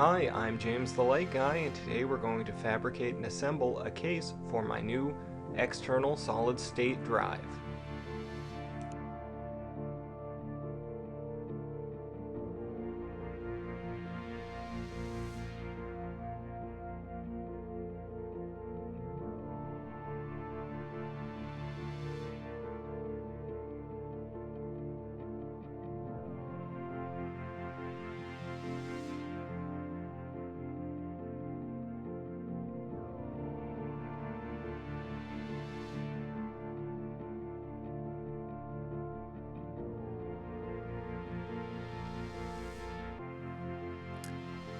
Hi, I'm James the Light Guy, and today we're going to fabricate and assemble a case for my new external solid-state drive.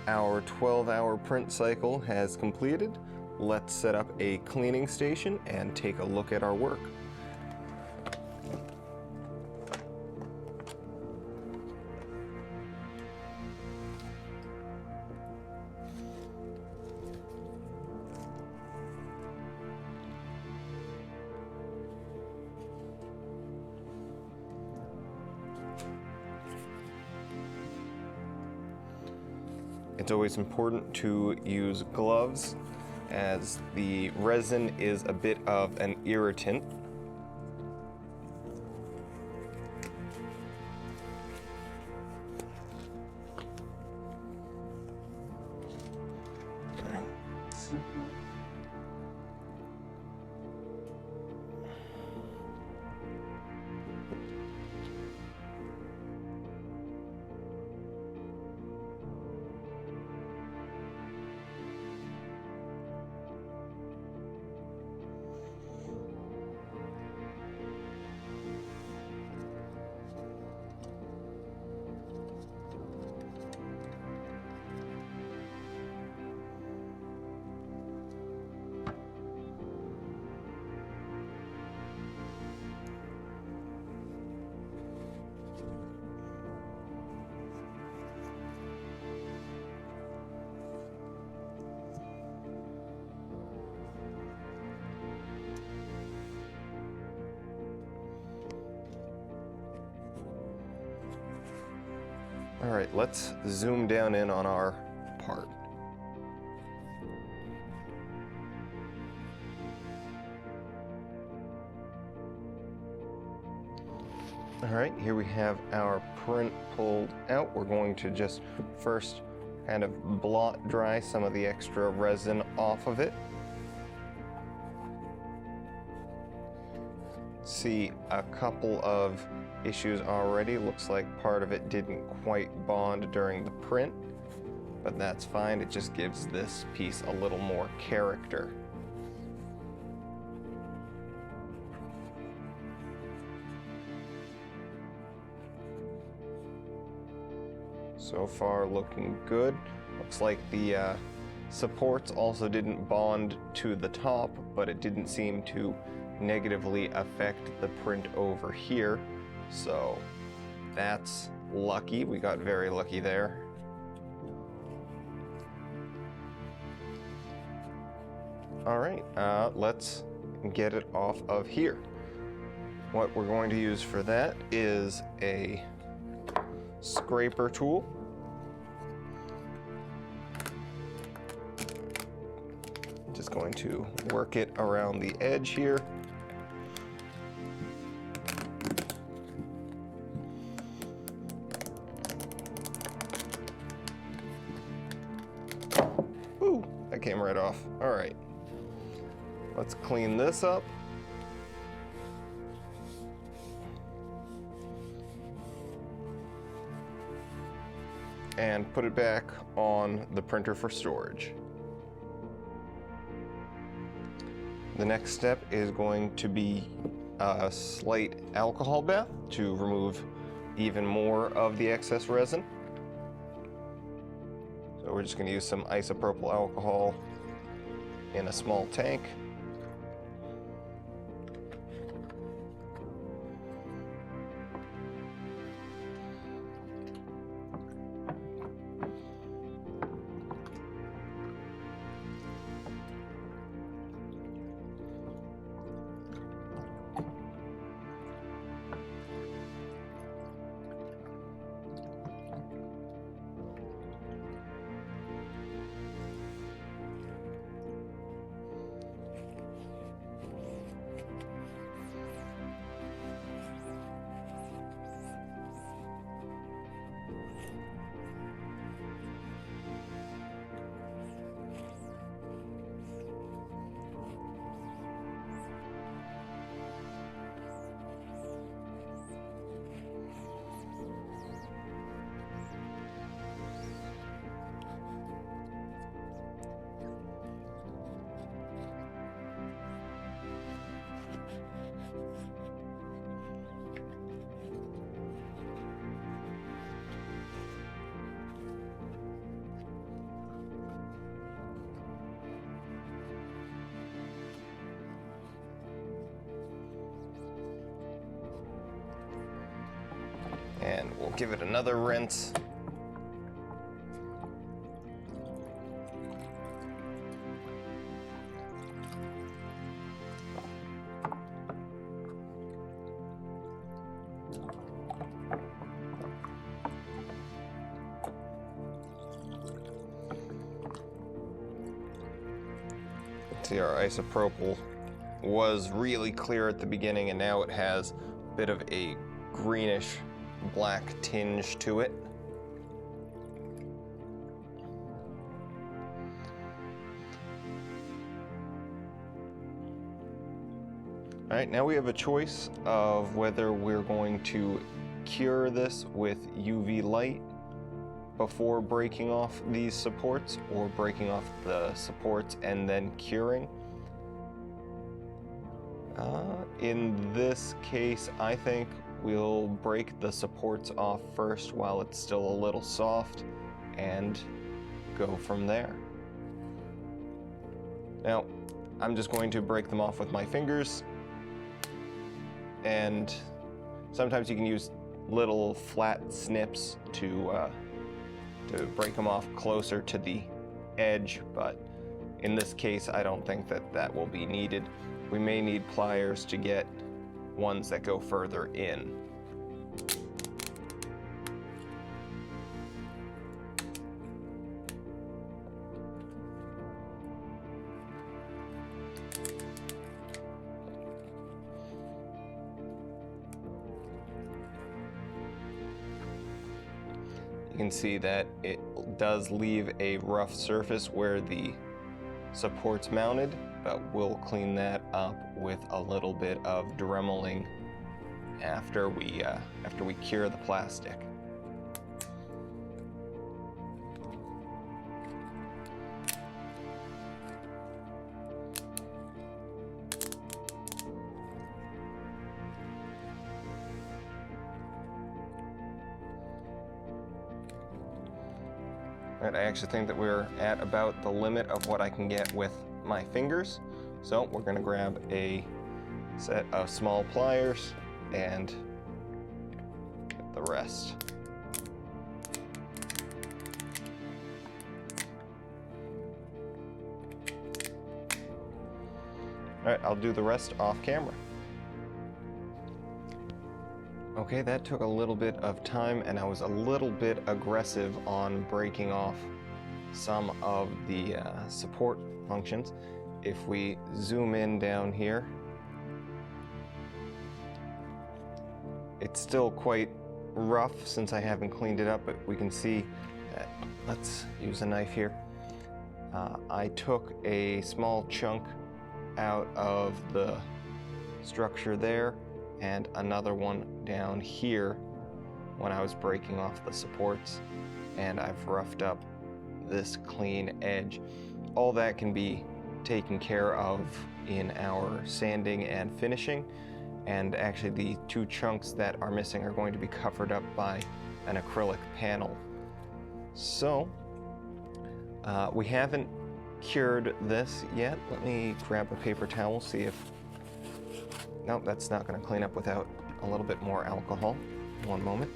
Our 12-hour print cycle has completed. Let's set up a cleaning station and take a look at our work. It's always important to use gloves as the resin is a bit of an irritant. All right, let's zoom down in on our part. All right, here we have our print pulled out. We're going to just first kind of blot dry some of the extra resin off of it. See a couple of issues already. Looks like part of it didn't quite bond during the print, but that's fine. It just gives this piece a little more character. So far looking good. Looks like the supports also didn't bond to the top, but it didn't seem to negatively affect the print over here. So that's lucky. We got very lucky there. All right, let's get it off of here. What we're going to use for that is a scraper tool. Just going to work it around the edge here. Ooh, that came right off. All right, let's clean this up. And put it back on the printer for storage. The next step is going to be a slight alcohol bath to remove even more of the excess resin. So we're just going to use some isopropyl alcohol in a small tank. we'll give it another rinse. See, our isopropyl was really clear at the beginning, and now it has a bit of a greenish black tinge to it. All right, now we have a choice of whether we're going to cure this with UV light before breaking off these supports, or breaking off the supports and then curing. In this case, I think we'll break the supports off first while it's still a little soft and go from there. Now, I'm just going to break them off with my fingers, and sometimes you can use little flat snips to break them off closer to the edge, but in this case I don't think that will be needed. We may need pliers to get ones that go further in. You can see that it does leave a rough surface where the support's mounted, but we'll clean that up with a little bit of Dremeling after we cure the plastic. Right, I actually think that we're at about the limit of what I can get with my fingers. So we're going to grab a set of small pliers and get the rest. All right, I'll do the rest off camera. Okay, that took a little bit of time, and I was a little bit aggressive on breaking off some of the support functions. If we zoom in down here, it's still quite rough since I haven't cleaned it up, but we can see that, let's use a knife here. I took a small chunk out of the structure there, and another one down here when I was breaking off the supports, and I've roughed up this clean edge. All that can be taken care of in our sanding and finishing, and actually the two chunks that are missing are going to be covered up by an acrylic panel. So we haven't cured this yet. Let me grab a paper towel, see if... Nope, that's not going to clean up without a little bit more alcohol. One moment.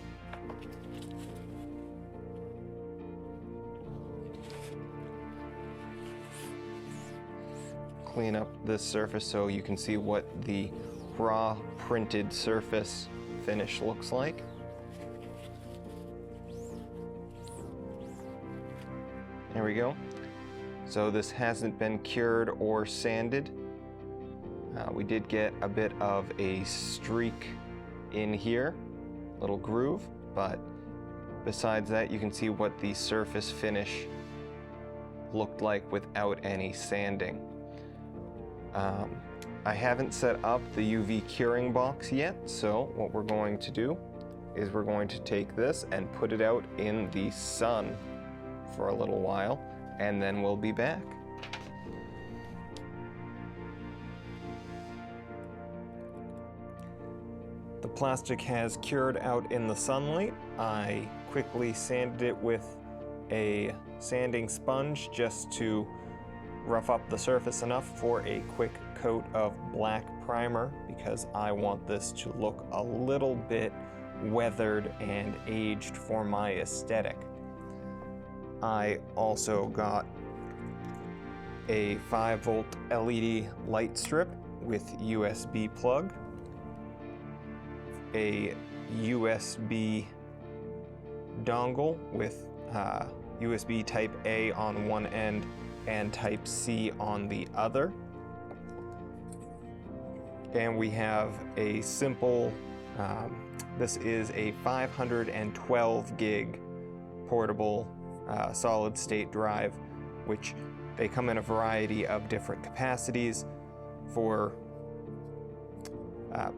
Clean up this surface so you can see what the raw printed surface finish looks like. There we go. So this hasn't been cured or sanded. We did get a bit of a streak in here, little groove, but besides that, you can see what the surface finish looked like without any sanding. I haven't set up the UV curing box yet, so what we're going to do is we're going to take this and put it out in the sun for a little while, and then we'll be back. The plastic has cured out in the sunlight. I quickly sanded it with a sanding sponge just to rough up the surface enough for a quick coat of black primer, because I want this to look a little bit weathered and aged for my aesthetic. I also got a 5-volt LED light strip with USB plug, a USB dongle with USB Type A on one end and Type C on the other. And we have a simple, this is a 512 gig portable solid state drive, which they come in a variety of different capacities. For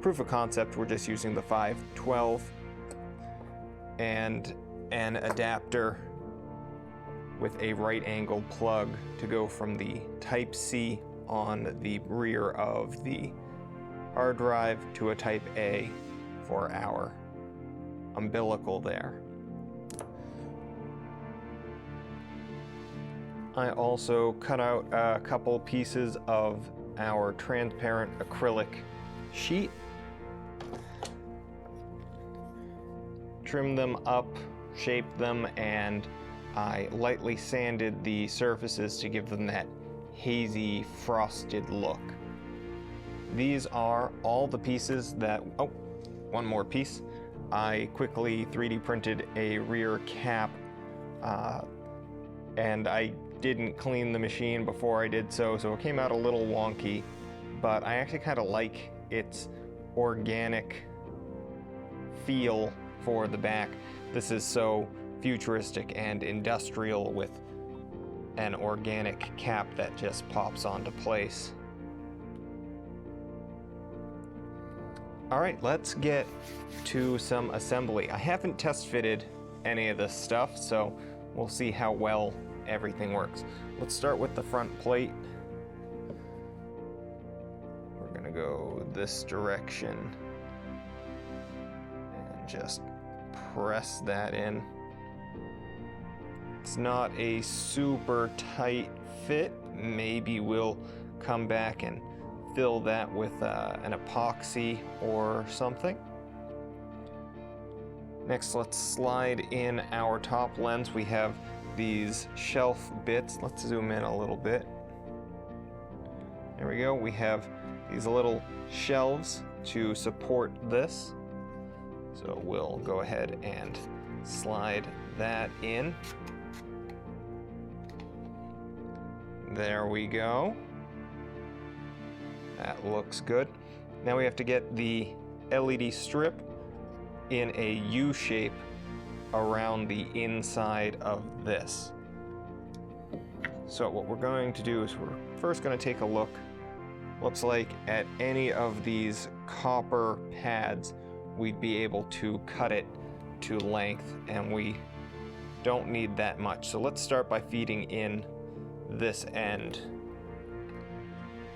proof of concept, we're just using the 512 and an adapter with a right angle plug to go from the Type C on the rear of the hard drive to a Type A for our umbilical there. I also cut out a couple pieces of our transparent acrylic sheet, trimmed them up, shaped them, and I lightly sanded the surfaces to give them that hazy, frosted look. These are all the pieces that, oh, one more piece. I quickly 3D printed a rear cap, and I didn't clean the machine before I did so it came out a little wonky, but I actually kind of like its organic feel for the back. This is so futuristic and industrial with an organic cap that just pops onto place. All right, let's get to some assembly. I haven't test fitted any of this stuff, so we'll see how well everything works. Let's start with the front plate. We're gonna go this direction and just press that in. It's not a super tight fit. Maybe we'll come back and fill that with an epoxy or something. Next, let's slide in our top lens. We have these shelf bits. Let's zoom in a little bit. There we go. We have these little shelves to support this. So we'll go ahead and slide that in. There we go. That looks good. Now we have to get the LED strip in a U shape around the inside of this. So what we're going to do is we're first going to take a look. Looks like at any of these copper pads, we'd be able to cut it to length, and we don't need that much. So let's start by feeding in this end.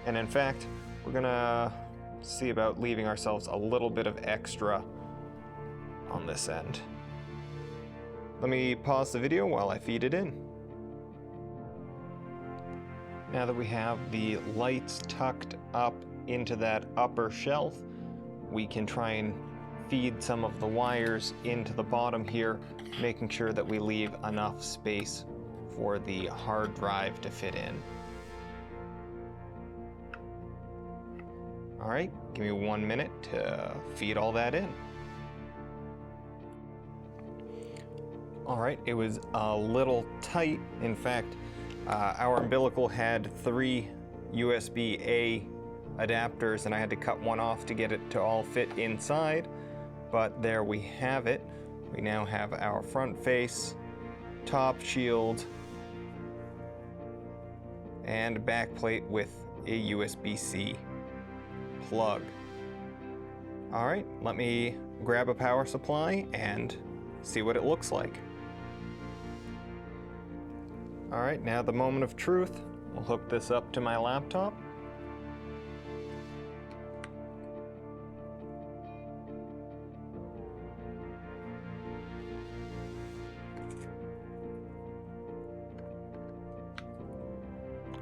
And in fact, we're gonna see about leaving ourselves a little bit of extra on this end. Let me pause the video while I feed it in. Now that we have the lights tucked up into that upper shelf, we can try and feed some of the wires into the bottom here, making sure that we leave enough space for the hard drive to fit in. All right, give me 1 minute to feed all that in. All right, it was a little tight. In fact, our umbilical had 3 USB-A adapters, and I had to cut one off to get it to all fit inside. But there we have it. We now have our front face, top shield, and back plate with a USB-C plug. All right, let me grab a power supply and see what it looks like. All right, now the moment of truth. We'll hook this up to my laptop.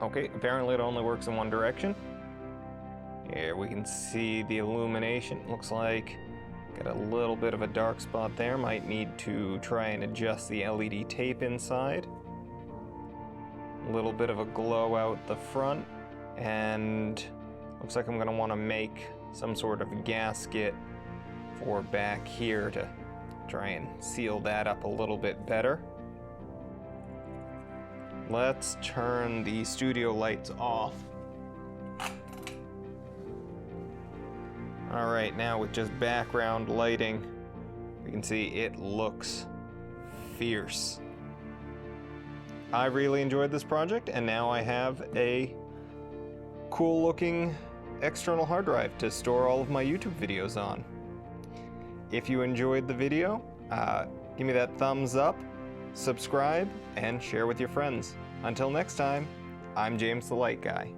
Okay, apparently it only works in one direction. Here we can see the illumination. Looks like Got a little bit of a dark spot there. Might need to try and adjust the LED tape inside. A little bit of a glow out the front, and looks like I'm going to want to make some sort of gasket for back here to try and seal that up a little bit better. Let's turn the studio lights off. All right, now with just background lighting, we can see it looks fierce. I really enjoyed this project, and now I have a cool looking external hard drive to store all of my YouTube videos on. If you enjoyed the video, give me that thumbs up, subscribe, and share with your friends. Until next time, I'm James the Light Guy.